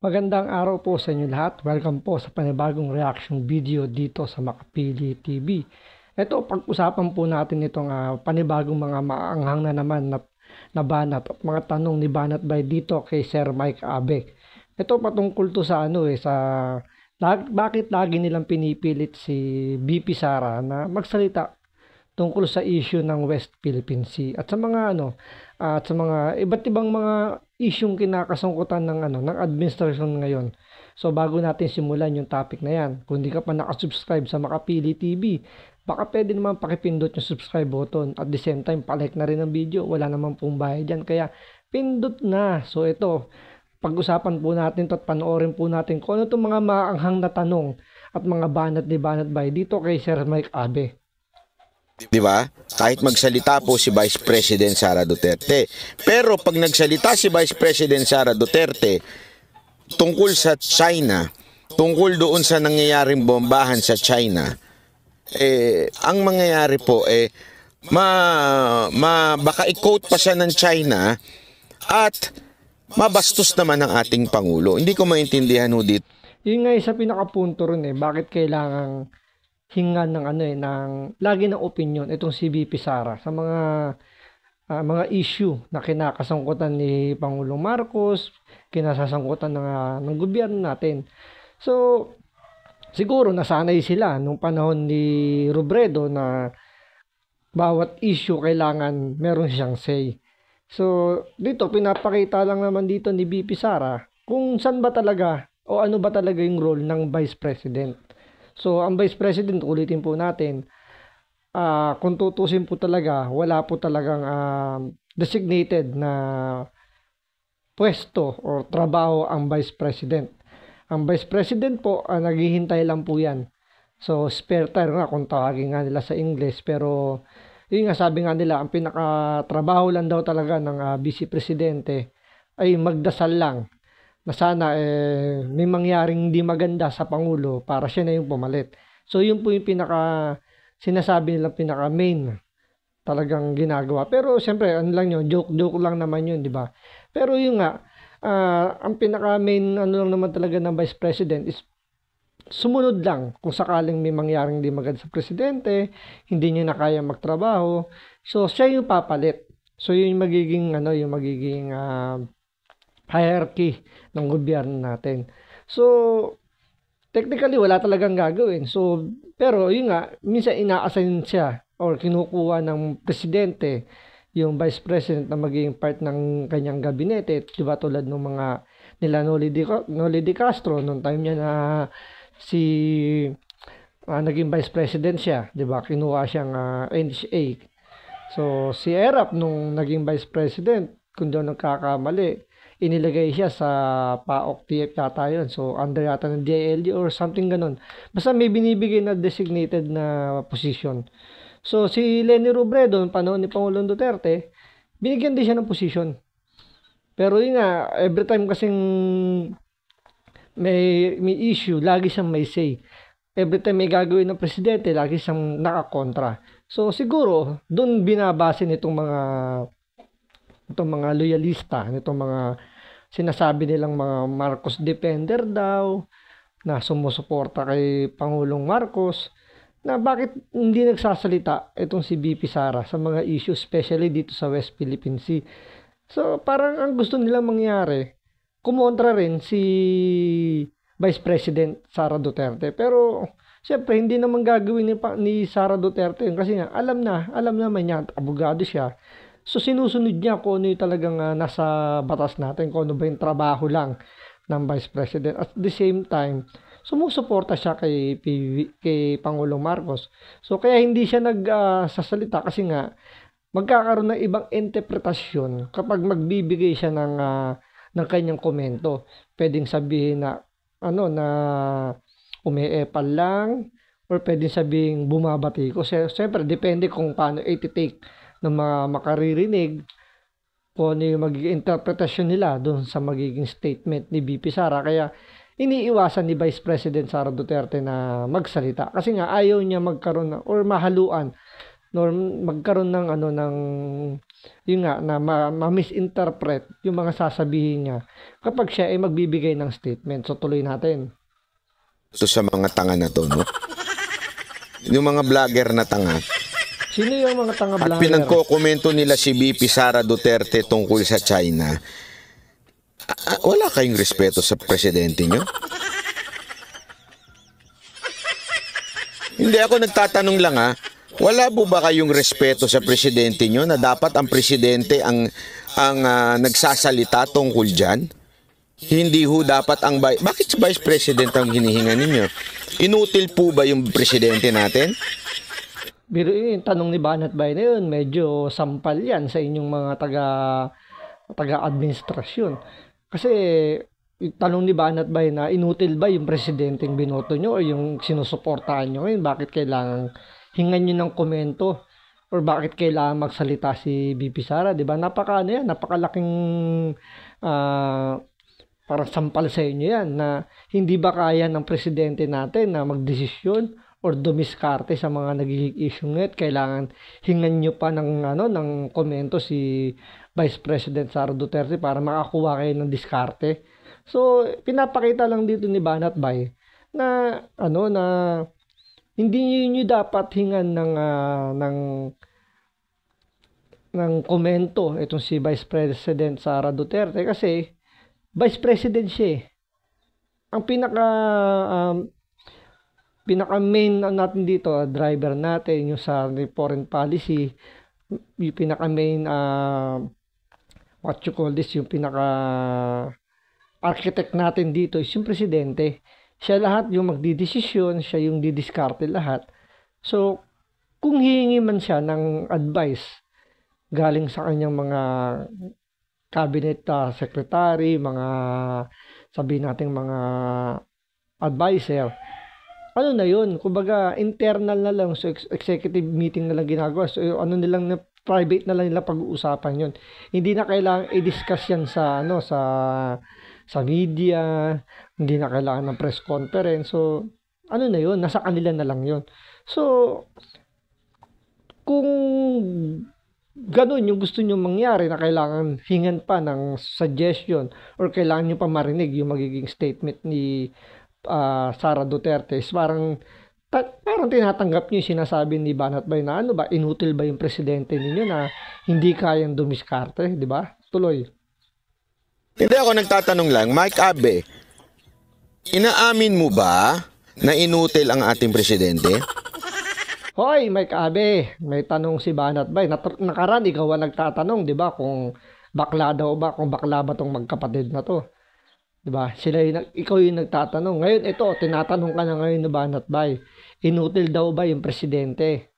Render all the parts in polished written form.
Magandang araw po sa inyo lahat. Welcome po sa panibagong reaction video dito sa Makapili TV. Ito, pag-usapan po natin itong panibagong mga maanghang na naman na banat at mga tanong ni Banat Bay dito kay Sir Mike Abe. Ito patungkol to sa bakit lagi nilang pinipilit si BP Sara na magsalita tungkol sa issue ng West Philippine Sea at sa mga at sa mga iba't ibang mga isyung kinakasangkutan ng administrasyon ngayon. So bago natin simulan yung topic na yan, kung hindi ka pa nakasubscribe sa Makapili TV, baka pwede naman pakipindot yung subscribe button at the same time palike na rin ang video. Wala naman pong bayad dyan, kaya pindot na. So ito, pag-usapan po natin to at panoorin po natin kung ano itong mga maanghang na tanong at mga banat ni Banat Bay dito kay Sir Mike Abe. Di ba? Kahit magsalita po si Vice President Sara Duterte. Pero pag nagsalita si Vice President Sara Duterte tungkol sa China, tungkol doon sa nangyayaring bombahan sa China, ang mangyayari po baka i-quote pa siya ng China at mabastos naman ang ating Pangulo. Hindi ko maintindihan ho dito. Yun nga isa pinakapunto rin bakit kailangang hingan ng lagi ng opinion itong si BP Sara sa mga issue na kinakasangkutan ni Pangulong Marcos, kinasasangkutan ng gobyerno natin. So siguro nasanay sila nung panahon ni Robredo na bawat issue kailangan meron siyang say. So dito pinapakita lang naman dito ni BP Sara kung saan ba talaga o ano ba talaga yung role ng Vice President. So, ang Vice President, ulitin po natin, kung tutusin po talaga, wala po talagang designated na pwesto o trabaho ang Vice President. Ang Vice President po, naghihintay lang po yan. So, spare tire nga kung tawagin nga nila sa English. Pero, yun nga sabi nga nila, ang pinakatrabaho lang daw talaga ng Vice Presidente ay magdasal lang na sana may mangyaring hindi maganda sa Pangulo para siya na yung pumalit. So yun po yung sinasabi nila pinaka main talagang ginagawa. Pero siyempre ano lang yun, joke lang naman yun, di ba? Pero yun nga, ang pinaka main lang naman talaga ng Vice President is sumunod lang kung sakaling may mangyaring hindi maganda sa presidente, hindi niya na kaya magtrabaho. So siya yung papalit. So yun yung magiging hierarchy ng gobyerno natin. So, technically, wala talagang gagawin. So, pero yun nga, minsan ina-assign siya or kinukuha ng presidente yung vice president na magiging part ng kanyang gabinete. Diba tulad ng mga nila Noli de Castro, nung time niya na naging vice president siya. Diba? Kinuha siyang NHA. So, si Erap, nung naging vice president, kung doon nagkakamali, inilagay siya sa PAOK TF yata yun. So, under yata ng DILG or something ganun. Basta may binibigay na designated na position. So, si Leni Robredo, panahon ni Pangulong Duterte, binigyan din siya ng position. Pero yun nga, every time kasing may issue, lagi siyang may say. Every time may gagawin ng presidente, lagi siyang nakakontra. So, siguro, doon binabase nitong mga loyalista, nitong mga sinasabi nilang mga Marcos defender daw na sumusuporta kay Pangulong Marcos, na bakit hindi nagsasalita itong si BP Sara sa mga issues, especially dito sa West Philippine Sea. So parang ang gusto nilang mangyari, kumontra rin si Vice President Sara Duterte. Pero siyempre hindi naman gagawin ni Sara Duterte kasi nga alam naman niya, abogado siya. So, sinusunod niya kung ano yung talagang nasa batas natin, kung ano ba yung trabaho lang ng Vice President. At the same time, sumusuporta siya kay Pangulong Marcos. So, kaya hindi siya nagsasalita kasi nga, magkakaroon ng ibang interpretasyon kapag magbibigay siya ng kanyang komento. Pwedeng sabihin na, na umiepal lang, or pwedeng sabihin bumabati ko. Siyempre, depende kung paano i-take ng mga makaririnig kung ano yung magiging interpretasyon nila doon sa magiging statement ni BP Sara. Kaya iniiwasan ni Vice President Sara Duterte na magsalita kasi nga ayaw niya magkaroon or mahaluan nor magkaroon ng ano ng yun nga na ma-misinterpret yung mga sasabihin niya kapag siya ay magbibigay ng statement. So tuloy natin. Ito sa mga tanga na to, no? Yung mga vlogger na tanga. Sino yung mga tanga At vlogger? pinagkokomento nila si VP Sara Duterte tungkol sa China. Wala kayong respeto sa presidente nyo? Hindi, ako nagtatanong lang wala po ba kayong respeto sa presidente nyo na dapat ang presidente ang nagsasalita tungkol dyan? Hindi ho dapat ang bakit si Vice President ang hinihinga ninyo? Inutil po ba yung presidente natin? Biro yung tanong ni Banat Bay na yun, medyo sampal yan sa inyong mga taga-administrasyon. Kasi yung tanong ni Banat Bay na inutil ba yung presidenteng binoto nyo o yung sinusuportahan nyo ngayon? Bakit kailangan hingan nyo ng komento or bakit kailangan magsalita si BP Sara? Diba? Napakalaking parang sampal sa inyo yan na hindi ba kaya ng presidente natin na magdesisyon or dumiskarte sa mga nagiging issue ngayon? Kailangan hingan nyo pa ng komento si Vice President Sara Duterte para makakuha kayo ng diskarte. So, pinapakita lang dito ni Banat Bay na na hindi niyo dapat hingan ng komento itong si Vice President Sara Duterte kasi Vice President siya. Ang pinaka main natin dito, driver natin yung sa foreign policy, yung pinaka main yung pinaka architect natin dito is yung presidente. Siya lahat yung magdidesisyon, siya yung didiskarte lahat. So, kung hihingi man siya ng advice galing sa kanyang mga cabinet secretary, mga sabihin nating mga advisor, na yun? Kumbaga, internal na lang, so executive meeting na lang ginagawa. So, nilang private na lang nila pag-uusapan yun. Hindi na kailangan i-discuss yan sa media, hindi na kailangan ng press conference. So, na yun? Nasa kanila na lang yun. So, kung ganun yung gusto nyo mangyari na kailangan hingan pa ng suggestion or kailangan nyo pa marinig yung magiging statement ni Sara Duterte, is parang tinatanggap nyo yung sinasabi ni Banat Bay na inutil ba yung presidente ninyo na hindi kayang dumiskarte, di ba? Tuloy. Hindi, ako nagtatanong lang, Mike Abe, inaamin mo ba na inutil ang ating presidente? Hoy, Mike Abe, may tanong si Banat Bay. Nakaraan, ikaw ang nagtatanong, di ba? Kung bakla ba tong magkapatid na to. Di ba? Ikaw yung nagtatanong. Ngayon, ito, tinatanong ka na ngayon ni Banat Bay. Inutil daw ba yung presidente?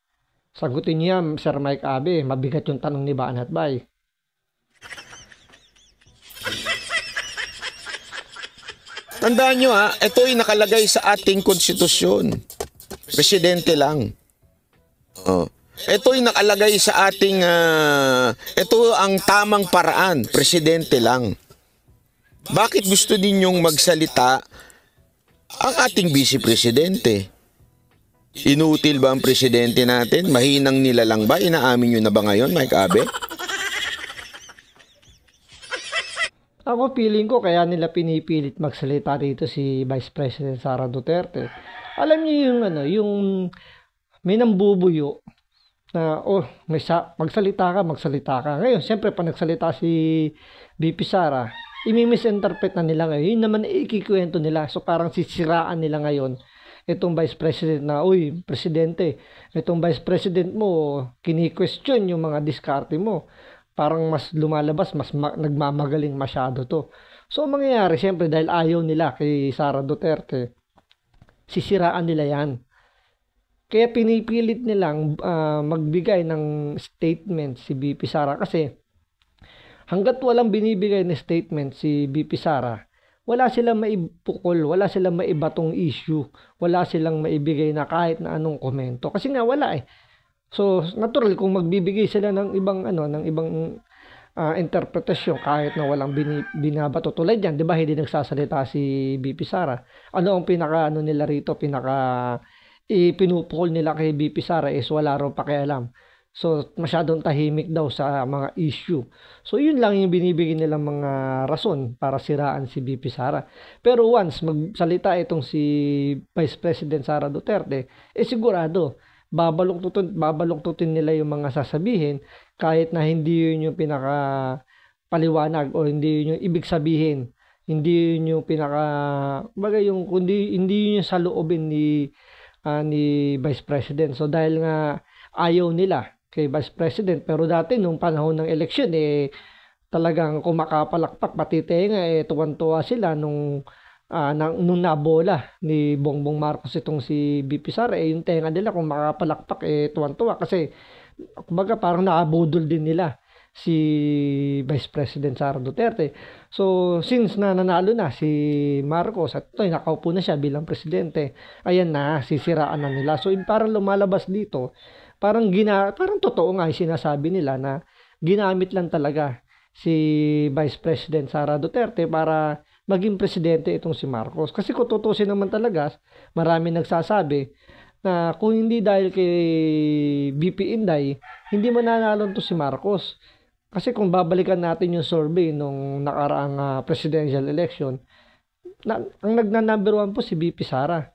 Sagutin niya, Sir Mike Abe. Mabigat yung tanong ni Banat Bay. Tandaan nyo ito ay nakalagay sa ating konstitusyon. Presidente lang. Ito ay nakalagay sa ating, ito ang tamang paraan, presidente lang. Bakit gusto din yung magsalita ang ating vice presidente? Inutil ba ang presidente natin? Mahinang nila lang ba? Inaamin nyo na ba ngayon, Mike Abe? Ako feeling ko kaya nila pinipilit magsalita dito si Vice President Sara Duterte. Alam niyo yung may nambubuyo na magsalita ka. Ngayon, siyempre pa nagsalita si VP Sara, imi-misinterpret na nila ngayon. Yun naman ikikwento nila. So parang sisiraan nila ngayon itong Vice President na, Presidente, itong Vice President mo, kini-question yung mga diskarte mo. Parang mas lumalabas, mas nagmamagaling masyado to. So mangyayari, siyempre dahil ayaw nila kay Sara Duterte, sisiraan nila yan. Kaya pinipilit nilang magbigay ng statement si BP Sara kasi hanggat walang binibigay na statement si BP Sara, wala silang maipukol, wala silang maibatong issue, wala silang maibigay na kahit na anong komento. Kasi nga wala So, natural kung magbibigay sila ng ibang interpretasyon kahit na walang binabato. Tulad yan, 'di ba? Hindi nagsasalita si BP Sara. Ano ang nila rito, pinupukol nila kay BP Sara is wala raw pakialam So, masyadong tahimik daw sa mga issue. So, yun lang yung binibigay nilang mga rason para siraan si VP Sara. Pero once magsalita itong si Vice President Sara Duterte, sigurado, babaluktutin nila yung mga sasabihin kahit na hindi yun yung pinaka paliwanag o hindi yun yung ibig sabihin. Hindi yun yung pinaka, bagay yung, hindi yun yung sa loobin ni Vice President. So, dahil nga ayaw nila kay Vice President. Pero dati, nung panahon ng eleksyon, talagang kumakapalakpak, pati tenga, tuwan-tuwa sila nung nabola ni Bongbong Marcos itong si VP Sara. Yung tenga nila, kung makapalakpak, tuwan-tuwa. Kasi, kumbaga, parang nakabudol din nila si Vice President Sara Duterte. So, since nanalo na si Marcos at nakaupo na siya bilang presidente, ayan na, sisiraan na nila. So, parang lumalabas dito, parang totoo nga yung sinasabi nila na ginamit lang talaga si Vice President Sara Duterte para maging presidente itong si Marcos. Kasi kung tutusin naman talaga, marami nagsasabi na kung hindi dahil kay VP Inday, hindi mananalo to si Marcos. Kasi kung babalikan natin yung survey nung nakaraang presidential election, ang number 1 po si VP Sara.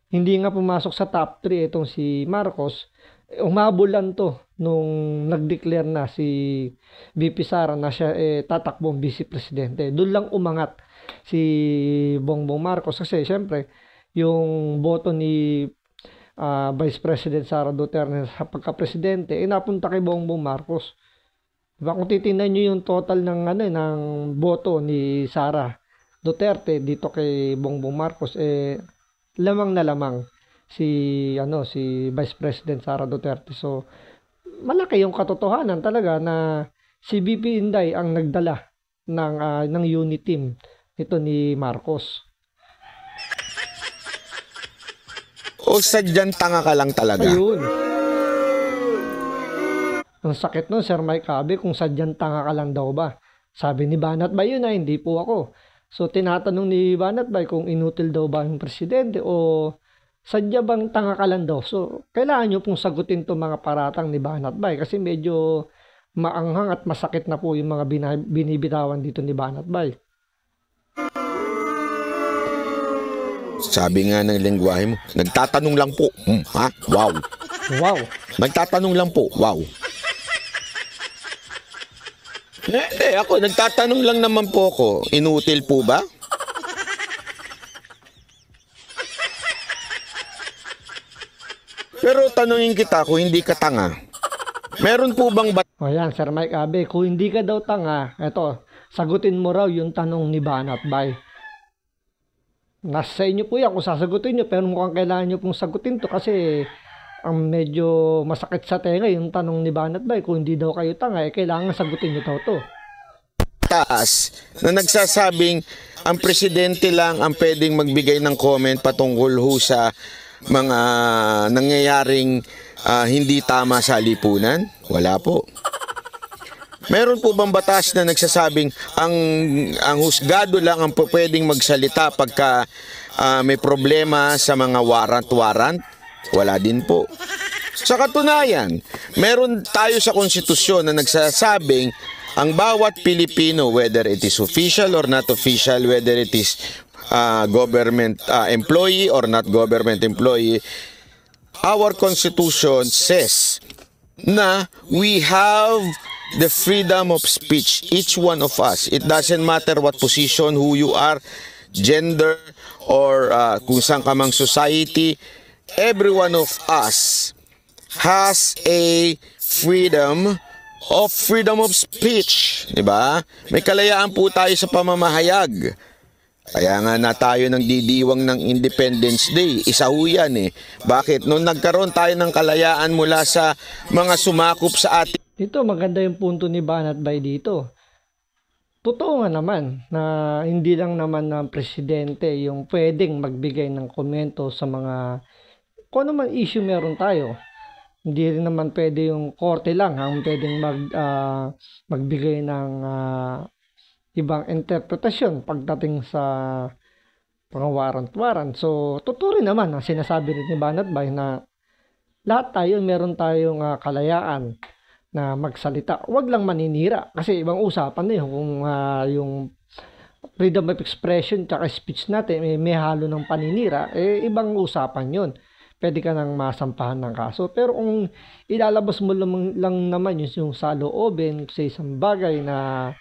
Hindi nga pumasok sa top 3 itong si Marcos. Umabol lang to nung nag-declare na si VP Sara na siya tatakbong vice presidente. Doon lang umangat si Bongbong Marcos kasi syempre yung boto ni Vice President Sara Duterte sa pagka-presidente napunta kay Bongbong Marcos. Diba? Kung titingnan nyo yung total ng boto ni Sara Duterte dito kay Bongbong Marcos, lamang na lamang si Vice President Sara Duterte. So, malaki yung katotohanan talaga na si VP Inday ang nagdala ng unit team ito ni Marcos. O sadyang tanga ka lang talaga? Ayun. Ang sakit nun, Sir Mike Abe, kung sadyang tanga ka lang daw ba? Sabi ni Banat Bay yun hindi po ako. So, tinatanong ni Banat Bay kung inutil daw ba yung presidente o sadya bang tanga ka lang daw. So, kailangan nyo pong sagutin to mga paratang ni Banat Bay kasi medyo maanghang at masakit na po yung mga binibitawan dito ni Banat Bay. Sabi nga ng lengguwahe mo, nagtatanong lang po. Ha? Wow. Wow. Nagtatanong lang po. Wow. Ako, nagtatanong lang naman po ako. Inutil po ba? Pero tanungin kita kung hindi ka tanga. Meron po bang O yan, Sir Mike Abe, kung hindi ka daw tanga, eto, sagutin mo raw yung tanong ni Banat Bay. Nasa sa inyo po yan kung sasagutin nyo, pero mukhang kailangan nyo pong sagutin to kasi ang medyo masakit sa tenga yung tanong ni Banat Bay. Kung hindi daw kayo tanga, kailangan sagutin nyo daw to. taas na nagsasabing ang presidente lang ang pwedeng magbigay ng comment patungkol ho sa mga nangyayaring hindi tama sa lipunan? Wala po. Meron po bang batas na nagsasabing ang husgado lang ang pwedeng magsalita pagka may problema sa mga warrant? Wala din po. Sa katunayan, meron tayo sa konstitusyon na nagsasabing ang bawat Pilipino, whether it is official or not official, whether it is government employee or not government employee, our constitution says na we have the freedom of speech, each one of us. It doesn't matter what position, who you are, gender, or kung saan ka mang society, every one of us has a freedom of speech, di ba? May kalayaan po tayo sa pamamahayag. Kaya nga na tayo nagdidiwang ng Independence Day. Isa ho yan eh. Bakit? Nung nagkaroon tayo ng kalayaan mula sa mga sumakop sa atin. Dito, maganda yung punto ni Banat Bay dito. Totoo nga naman na hindi lang naman ng presidente yung pwedeng magbigay ng komento sa mga kung ano man issue meron tayo. Hindi rin naman pwede yung korte lang ang pwedeng magbigay ng ibang interpretasyon pagdating sa mga warrant. So, totoo rin naman ang sinasabi rin ni Banat Bay na lahat tayo meron tayong kalayaan na magsalita. Huwag lang maninira kasi ibang usapan na yun kung yung freedom of expression tsaka speech natin may halo ng paninira, ibang usapan yun. Pwede ka nang masampahan ng kaso. Pero kung ilalabas mo lang naman yung saloobin sa isang bagay na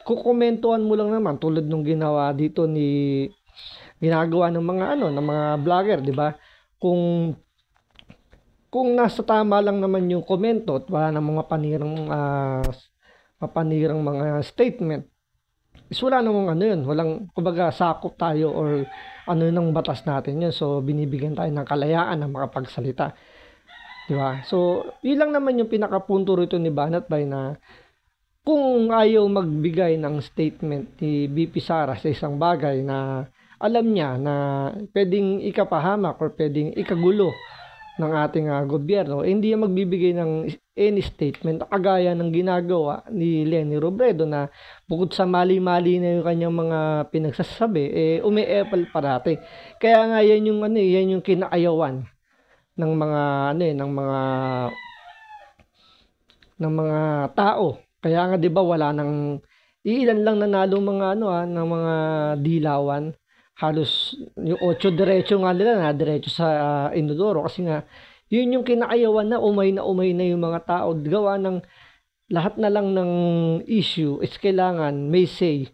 kukomentuhan mo lang naman tulad nung ginawa dito ginagawa ng mga ng mga vlogger, 'di ba? Kung nasa tama lang naman yung komento at wala ng mga papanirang mga statement, is wala namang yun, walang kumbaga sakop tayo or ng batas natin yun. So binibigyan tayo ng kalayaan ng makapagsalita, 'di ba? So yun lang naman yung pinakapunto rito ni Banat Bay, na kung ayaw magbigay ng statement ni BP Sara sa isang bagay na alam niya na pwedeng ikapahamak or pwedeng ikagulo ng ating gobyerno, hindi niya magbibigay ng any statement kagaya ng ginagawa ni Leni Robredo, na bukod sa mali-mali na yung kanyang mga pinagsasabi, umi-epal parati. Kaya nga yan yung kinaayawan ng mga ng mga tao. Kaya nga 'di ba wala nang ilan lang nanalo mga ng mga dilawan. Halos yung 8 diretso nga nila na diretso sa inodoro, kasi nga yun yung kinaayawan na umay na yung mga tao gawa ng lahat na lang ng issue is kailangan may say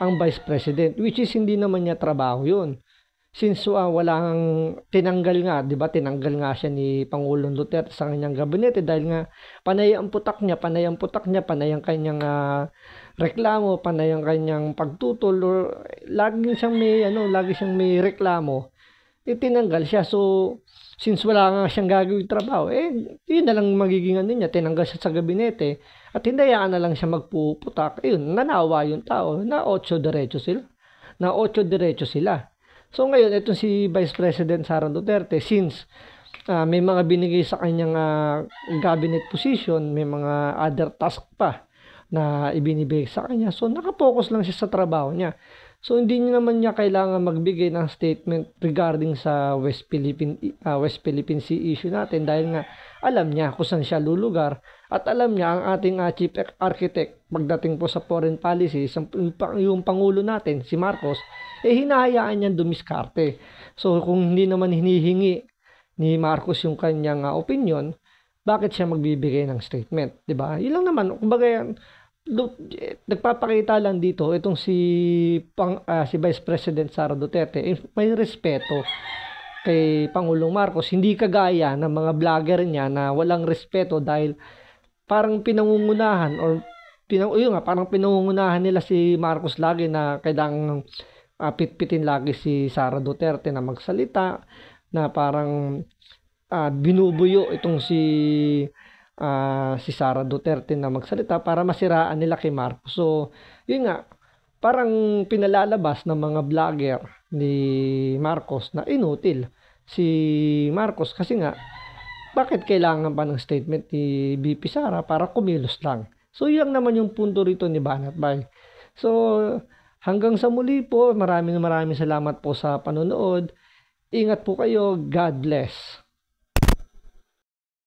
ang Vice President, which is hindi naman niya trabaho yun. Since walang tinanggal nga, 'di ba? Tinanggal nga siya ni Pangulong Duterte sa kanyang gabinete dahil nga panay ang putak niya, panay ang kanyang reklamo, panay ang kanyang pagtutol, or lagi siyang may reklamo. Tinanggal siya. So since wala nga siyang gagawing trabaho, yun na lang magiging niya, tinanggal siya sa gabinete at hindayaan na lang siya magpuputak. Ayun, nanawa yung tao na 8 diretso sila. So ngayon, itong si Vice President Sara Duterte, since may mga binigay sa kanyang cabinet position, may mga other task pa na ibinibigay sa kanya. So nakapokus lang siya sa trabaho niya. So hindi naman niya kailangan magbigay ng statement regarding sa West Philippine Sea issue natin, dahil nga alam niya kung saan siya lulugar at alam niya ang ating chief architect pagdating po sa foreign policy, yung pangulo natin si Marcos, hinahayaan niyang dumiskarte. So kung hindi naman hinihingi ni Marcos yung kanyang opinion, bakit siya magbibigay ng statement, 'di ba? Yun lang naman, kumbaga nagpapakita lang dito itong si Vice President Sara Duterte, may respeto kay Pangulong Marcos, hindi kagaya ng mga vlogger niya na walang respeto dahil parang pinangungunahan parang pinangungunahan nila si Marcos lagi na kailangang pitpitin lagi si Sara Duterte na magsalita, na parang binubuyo itong si Sara Duterte na magsalita para masiraan nila kay Marcos. So yun nga, parang pinalalabas ng mga vlogger ni Marcos na inutil si Marcos, kasi nga bakit kailangan pa ng statement ni BP Sara para kumilos lang. So yun naman yung punto rito ni Banat Bay. So hanggang sa muli po, maraming salamat po sa panonood. Ingat po kayo. God bless.